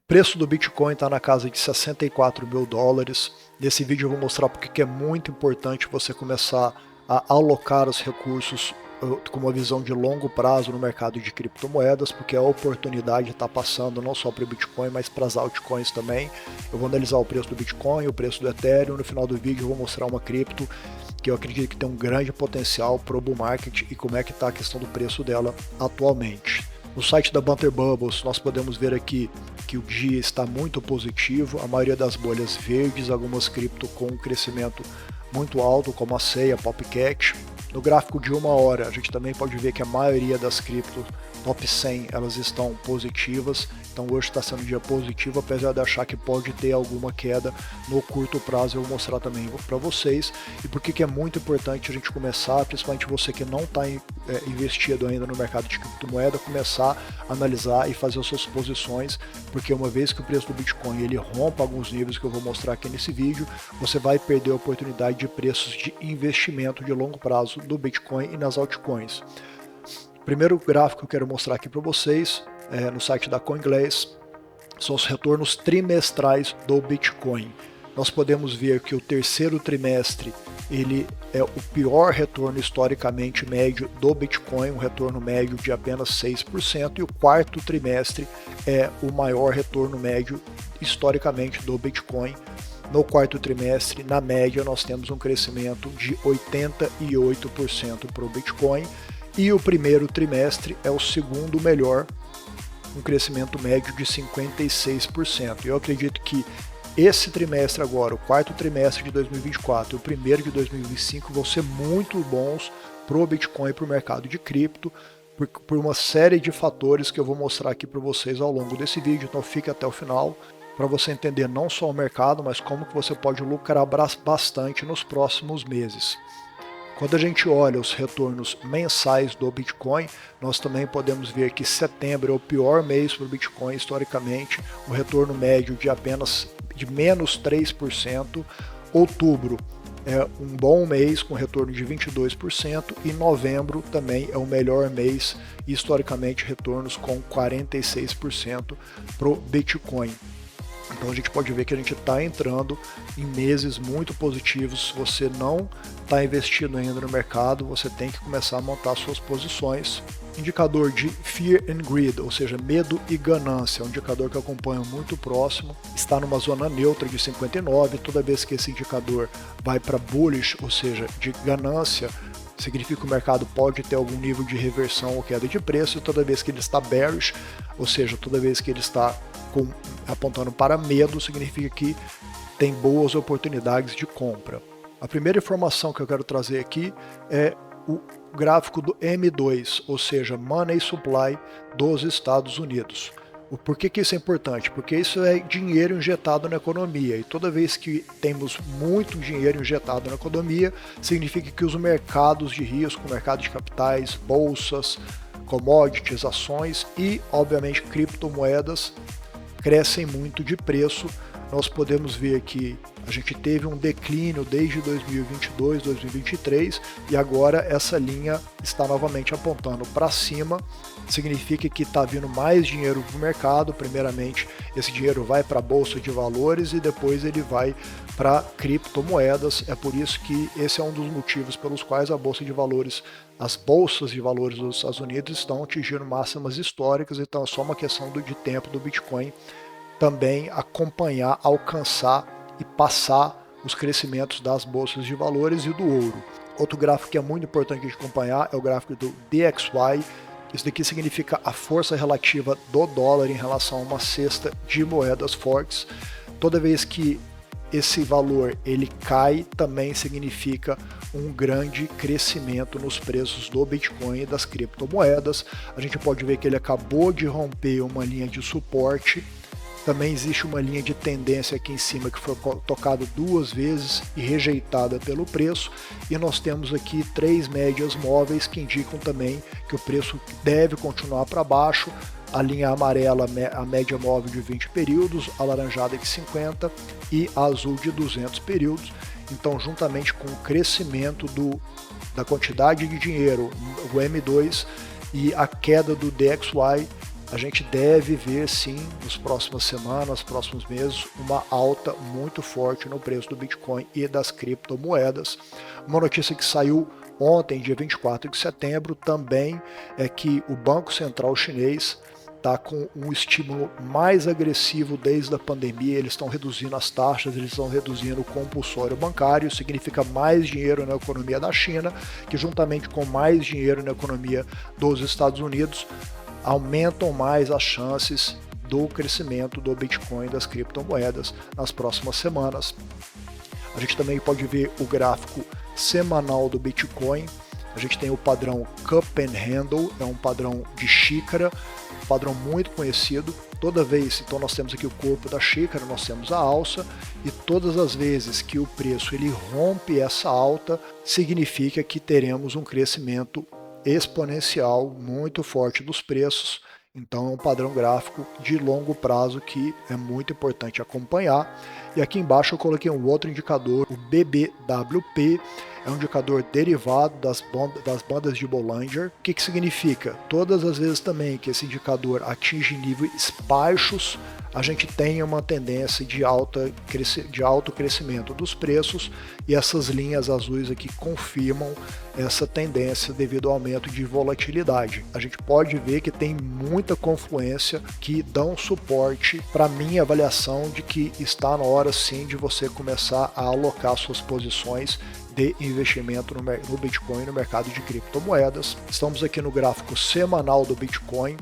Preço do Bitcoin está na casa de 64 mil dólares. Nesse vídeo eu vou mostrar porque é muito importante você começar a alocar os recursos com uma visão de longo prazo no mercado de criptomoedas, porque a oportunidade está passando não só para o Bitcoin, mas para as altcoins também. Eu vou analisar o preço do Bitcoin, o preço do Ethereum. No final do vídeo eu vou mostrar uma cripto que eu acredito que tem um grande potencial para o bull market e como é que está a questão do preço dela atualmente. No site da Banter Bubbles nós podemos ver aqui que o dia está muito positivo, a maioria das bolhas verdes, algumas cripto com um crescimento muito alto, como a Sei, a Popcat. No gráfico de 1 hora, a gente também pode ver que a maioria das criptos top 100 elas estão positivas, então hoje está sendo um dia positivo, apesar de achar que pode ter alguma queda no curto prazo. Eu vou mostrar também para vocês e por que é muito importante a gente começar, principalmente você que não está investido ainda no mercado de criptomoeda, começar a analisar e fazer as suas posições, porque uma vez que o preço do Bitcoin ele rompa alguns níveis que eu vou mostrar aqui nesse vídeo, você vai perder a oportunidade de preços de investimento de longo prazo do Bitcoin e nas altcoins. O primeiro gráfico que eu quero mostrar aqui para vocês no site da CoinGlass são os retornos trimestrais do Bitcoin. Nós podemos ver que o terceiro trimestre ele é o pior retorno historicamente médio do Bitcoin, um retorno médio de apenas 6%, e o quarto trimestre é o maior retorno médio historicamente do Bitcoin. No quarto trimestre, na média, nós temos um crescimento de 88% para o Bitcoin, e o primeiro trimestre é o segundo melhor, um crescimento médio de 56%. Eu acredito que esse trimestre agora, o quarto trimestre de 2024 e o primeiro de 2025 vão ser muito bons para o Bitcoin e para o mercado de cripto, por uma série de fatores que eu vou mostrar aqui para vocês ao longo desse vídeo, então fique até o final para você entender não só o mercado, mas como que você pode lucrar bastante nos próximos meses. Quando a gente olha os retornos mensais do Bitcoin, nós também podemos ver que setembro é o pior mês para o Bitcoin historicamente, um retorno médio de apenas de menos 3%. Outubro é um bom mês com retorno de 22%, e novembro também é o melhor mês, historicamente retornos com 46% para o Bitcoin. Então a gente pode ver que a gente está entrando em meses muito positivos. Se você não está investindo ainda no mercado, você tem que começar a montar suas posições. Indicador de Fear and Greed, ou seja, medo e ganância, é um indicador que eu acompanho muito próximo, está numa zona neutra de 59, toda vez que esse indicador vai para bullish, ou seja, de ganância, significa que o mercado pode ter algum nível de reversão ou queda de preço, e toda vez que ele está bearish, ou seja, toda vez que ele está apontando para medo, significa que tem boas oportunidades de compra. A primeira informação que eu quero trazer aqui é o gráfico do M2, ou seja, Money Supply dos Estados Unidos. Por que isso é importante? Porque isso é dinheiro injetado na economia, e toda vez que temos muito dinheiro injetado na economia, significa que os mercados de risco, mercado de capitais, bolsas, commodities, ações e, obviamente, criptomoedas crescem muito de preço. Nós podemos ver que a gente teve um declínio desde 2022, 2023, e agora essa linha está novamente apontando para cima. Significa que está vindo mais dinheiro para o mercado. Primeiramente, esse dinheiro vai para a bolsa de valores e depois ele vai para criptomoedas. É por isso que esse é um dos motivos pelos quais a bolsa de valores, as bolsas de valores dos Estados Unidos estão atingindo máximas históricas. Então é só uma questão de tempo do Bitcoin também acompanhar, alcançar e passar os crescimentos das bolsas de valores e do ouro. Outro gráfico que é muito importante de acompanhar é o gráfico do DXY. Isso daqui significa a força relativa do dólar em relação a uma cesta de moedas fortes. Toda vez que esse valor ele cai, também significa um grande crescimento nos preços do Bitcoin e das criptomoedas. A gente pode ver que ele acabou de romper uma linha de suporte. Também existe uma linha de tendência aqui em cima que foi tocada 2 vezes e rejeitada pelo preço, e nós temos aqui 3 médias móveis que indicam também que o preço deve continuar para baixo. A linha amarela, a média móvel de 20 períodos, a laranjada de 50 e a azul de 200 períodos. Então, juntamente com o crescimento da quantidade de dinheiro, o M2, e a queda do DXY, a gente deve ver sim, nas próximas semanas, próximos meses, uma alta muito forte no preço do Bitcoin e das criptomoedas. Uma notícia que saiu ontem, dia 24 de setembro, também é que o Banco Central Chinês está com um estímulo mais agressivo desde a pandemia. Eles estão reduzindo as taxas, eles estão reduzindo o compulsório bancário, significa mais dinheiro na economia da China, que juntamente com mais dinheiro na economia dos Estados Unidos, aumentam mais as chances do crescimento do Bitcoin e das criptomoedas nas próximas semanas. A gente também pode ver o gráfico semanal do Bitcoin. A gente tem o padrão Cup and Handle, é um padrão de xícara, um padrão muito conhecido. Toda vez, então nós temos aqui o corpo da xícara, nós temos a alça, e todas as vezes que o preço ele rompe essa alta, significa que teremos um crescimento exponencial muito forte dos preços. Então é um padrão gráfico de longo prazo que é muito importante acompanhar. E aqui embaixo eu coloquei um outro indicador, o BBWP, é um indicador derivado das bandas de Bollinger. O que significa? Todas as vezes também que esse indicador atinge níveis baixos, a gente tem uma tendência de alto crescimento dos preços, e essas linhas azuis aqui confirmam essa tendência devido ao aumento de volatilidade. A gente pode ver que tem muita confluência que dão suporte para minha avaliação de que está na hora sim de você começar a alocar suas posições de investimento no Bitcoin e no mercado de criptomoedas. Estamos aqui no gráfico semanal do Bitcoin.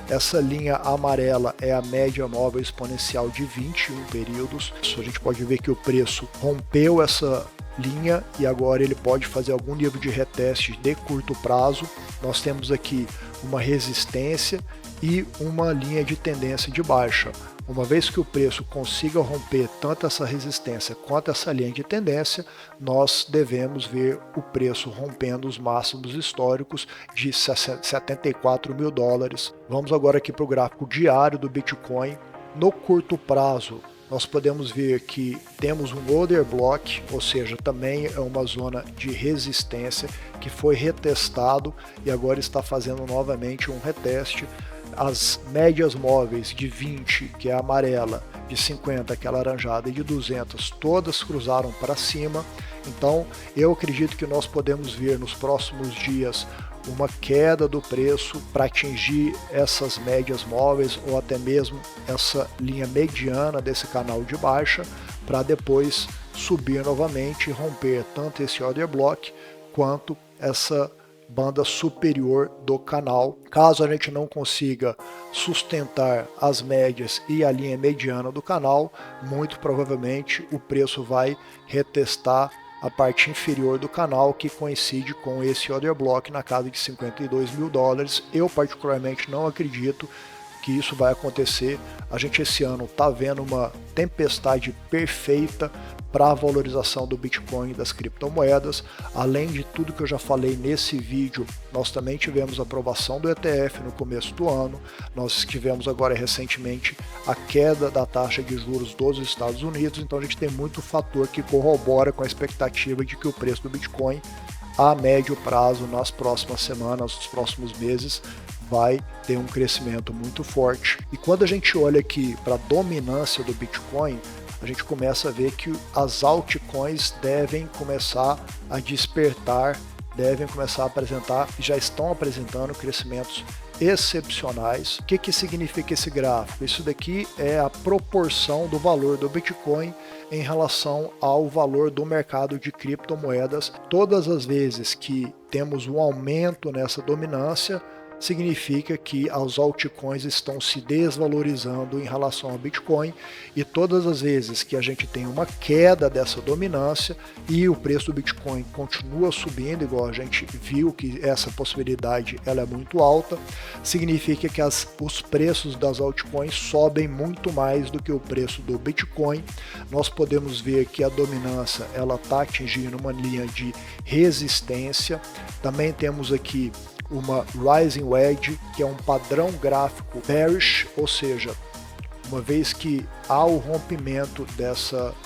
Essa linha amarela é a média móvel exponencial de 21 períodos. A gente pode ver que o preço rompeu essa linha e agora ele pode fazer algum nível de reteste de curto prazo. Nós temos aqui uma resistência e uma linha de tendência de baixa. Uma vez que o preço consiga romper tanto essa resistência quanto essa linha de tendência, nós devemos ver o preço rompendo os máximos históricos de 74 mil dólares. Vamos agora aqui para o gráfico diário do Bitcoin. No curto prazo, nós podemos ver que temos um order block, ou seja, também é uma zona de resistência que foi retestado e agora está fazendo novamente um reteste. As médias móveis de 20, que é a amarela, de 50, que é a laranjada, e de 200, todas cruzaram para cima. Então, eu acredito que nós podemos ver nos próximos dias uma queda do preço para atingir essas médias móveis ou até mesmo essa linha mediana desse canal de baixa, para depois subir novamente e romper tanto esse order block quanto essa banda superior do canal. Caso a gente não consiga sustentar as médias e a linha mediana do canal, muito provavelmente o preço vai retestar a parte inferior do canal, que coincide com esse order block na casa de 52 mil dólares. Eu particularmente não acredito que isso vai acontecer. A gente esse ano está vendo uma tempestade perfeita para a valorização do Bitcoin e das criptomoedas. Além de tudo que eu já falei nesse vídeo, nós também tivemos a aprovação do ETF no começo do ano. Nós tivemos agora recentemente a queda da taxa de juros dos Estados Unidos. Então a gente tem muito fator que corrobora com a expectativa de que o preço do Bitcoin a médio prazo, nas próximas semanas, nos próximos meses, vai ter um crescimento muito forte. E quando a gente olha aqui para a dominância do Bitcoin, a gente começa a ver que as altcoins devem começar a despertar, devem começar a apresentar, e já estão apresentando crescimentos excepcionais. O que significa esse gráfico? Isso daqui é a proporção do valor do Bitcoin em relação ao valor do mercado de criptomoedas. Todas as vezes que temos um aumento nessa dominância, significa que as altcoins estão se desvalorizando em relação ao Bitcoin, e todas as vezes que a gente tem uma queda dessa dominância e o preço do Bitcoin continua subindo, igual a gente viu que essa possibilidade ela é muito alta, significa que os preços das altcoins sobem muito mais do que o preço do Bitcoin. Nós podemos ver que a dominância ela está atingindo uma linha de resistência. Também temos aqui uma Rising Wedge, que é um padrão gráfico bearish, ou seja, uma vez que há o rompimento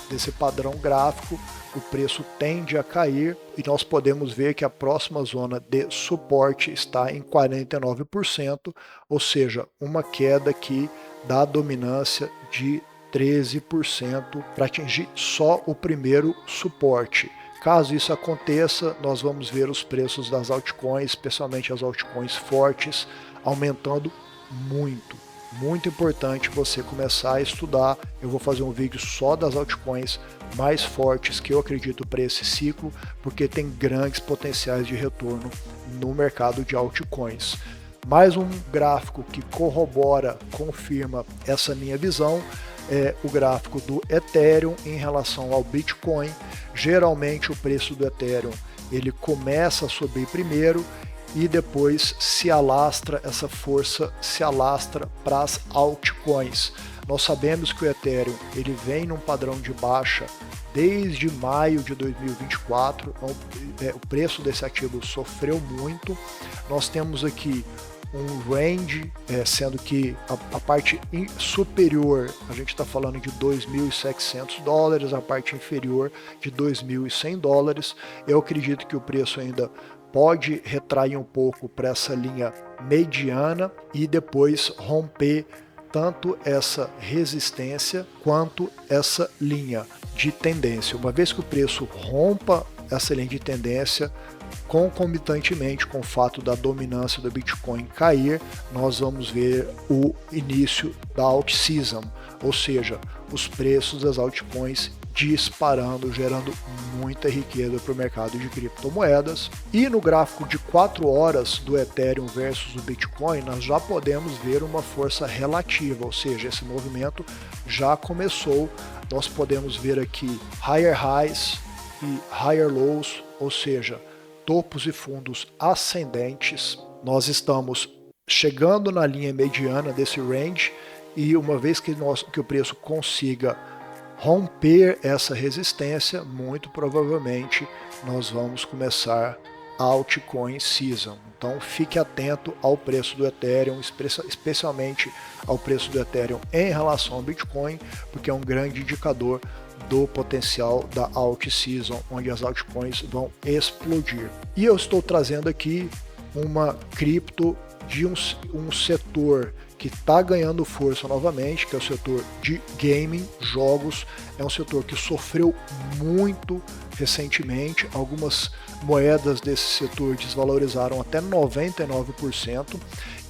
desse padrão gráfico, o preço tende a cair e nós podemos ver que a próxima zona de suporte está em 49%, ou seja, uma queda aqui da dominância de 13% para atingir só o primeiro suporte. Caso isso aconteça, nós vamos ver os preços das altcoins, especialmente as altcoins fortes, aumentando muito. Muito importante você começar a estudar. Eu vou fazer um vídeo só das altcoins mais fortes que eu acredito para esse ciclo, porque tem grandes potenciais de retorno no mercado de altcoins. Mais um gráfico que corrobora, confirma essa minha visão é o gráfico do Ethereum em relação ao Bitcoin. Geralmente o preço do Ethereum ele começa a subir primeiro e depois se alastra, essa força se alastra para as altcoins. Nós sabemos que o Ethereum ele vem num padrão de baixa desde maio de 2024, então, o preço desse ativo sofreu muito. Nós temos aqui um range, sendo que a parte superior a gente está falando de $2.700, a parte inferior de $2.100. Eu acredito que o preço ainda pode retrair um pouco para essa linha mediana e depois romper tanto essa resistência quanto essa linha de tendência. Uma vez que o preço rompa essa linha de tendência, concomitantemente com o fato da dominância do Bitcoin cair, nós vamos ver o início da alt season, ou seja, os preços das altcoins disparando, gerando muita riqueza para o mercado de criptomoedas. E no gráfico de 4 horas do Ethereum versus o Bitcoin, nós já podemos ver uma força relativa, ou seja, esse movimento já começou. Nós podemos ver aqui higher highs e higher lows, ou seja, topos e fundos ascendentes. Nós estamos chegando na linha mediana desse range e uma vez que o preço consiga romper essa resistência, muito provavelmente nós vamos começar a altcoin season. Então fique atento ao preço do Ethereum, especialmente ao preço do Ethereum em relação ao Bitcoin, porque é um grande indicador do potencial da alt season, onde as altcoins vão explodir. E eu estou trazendo aqui uma cripto de um setor que está ganhando força novamente, que é o setor de gaming, jogos. É um setor que sofreu muito recentemente. Algumas moedas desse setor desvalorizaram até 99%.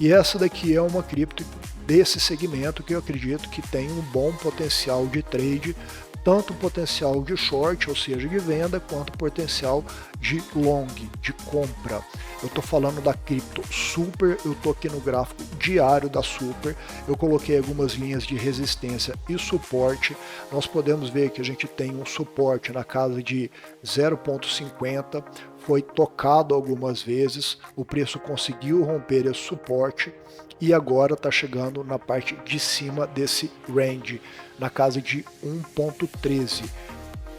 E essa daqui é uma cripto desse segmento que eu acredito que tem um bom potencial de trade, tanto potencial de short, ou seja, de venda, quanto potencial de long, de compra. Eu estou falando da cripto Super, eu estou aqui no gráfico diário da Super, eu coloquei algumas linhas de resistência e suporte. Nós podemos ver que a gente tem um suporte na casa de 0,50, foi tocado algumas vezes, o preço conseguiu romper esse suporte e agora está chegando na parte de cima desse range, na casa de 1,13.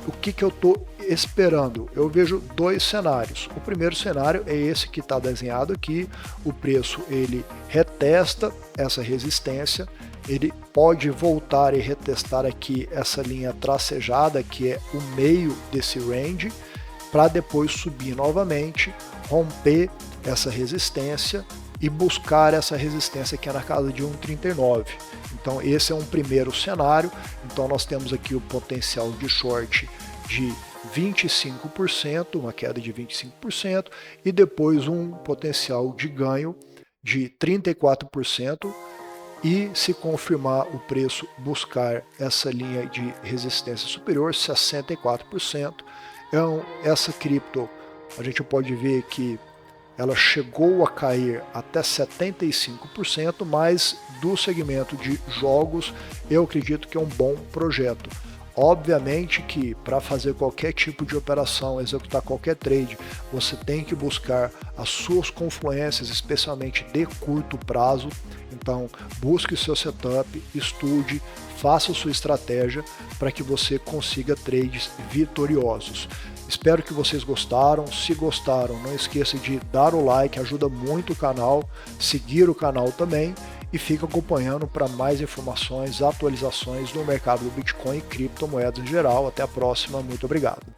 O que eu estou esperando? Eu vejo dois cenários. O primeiro cenário é esse que está desenhado aqui. O preço ele retesta essa resistência, ele pode voltar e retestar aqui essa linha tracejada que é o meio desse range, para depois subir novamente, romper essa resistência e buscar essa resistência que é na casa de 1,39. Então esse é um primeiro cenário. Então nós temos aqui o potencial de short de 25%, uma queda de 25%, e depois um potencial de ganho de 34%, e se confirmar o preço buscar essa linha de resistência superior, 64%. Então essa cripto, a gente pode ver que ela chegou a cair até 75%, mas do segmento de jogos eu acredito que é um bom projeto. Obviamente que para fazer qualquer tipo de operação, executar qualquer trade, você tem que buscar as suas confluências, especialmente de curto prazo. Então busque o seu setup, estude, faça a sua estratégia para que você consiga trades vitoriosos. Espero que vocês gostaram. Se gostaram, não esqueça de dar o like, ajuda muito o canal, seguir o canal também. e fica acompanhando para mais informações, atualizações no mercado do Bitcoin e criptomoedas em geral. Até a próxima, muito obrigado.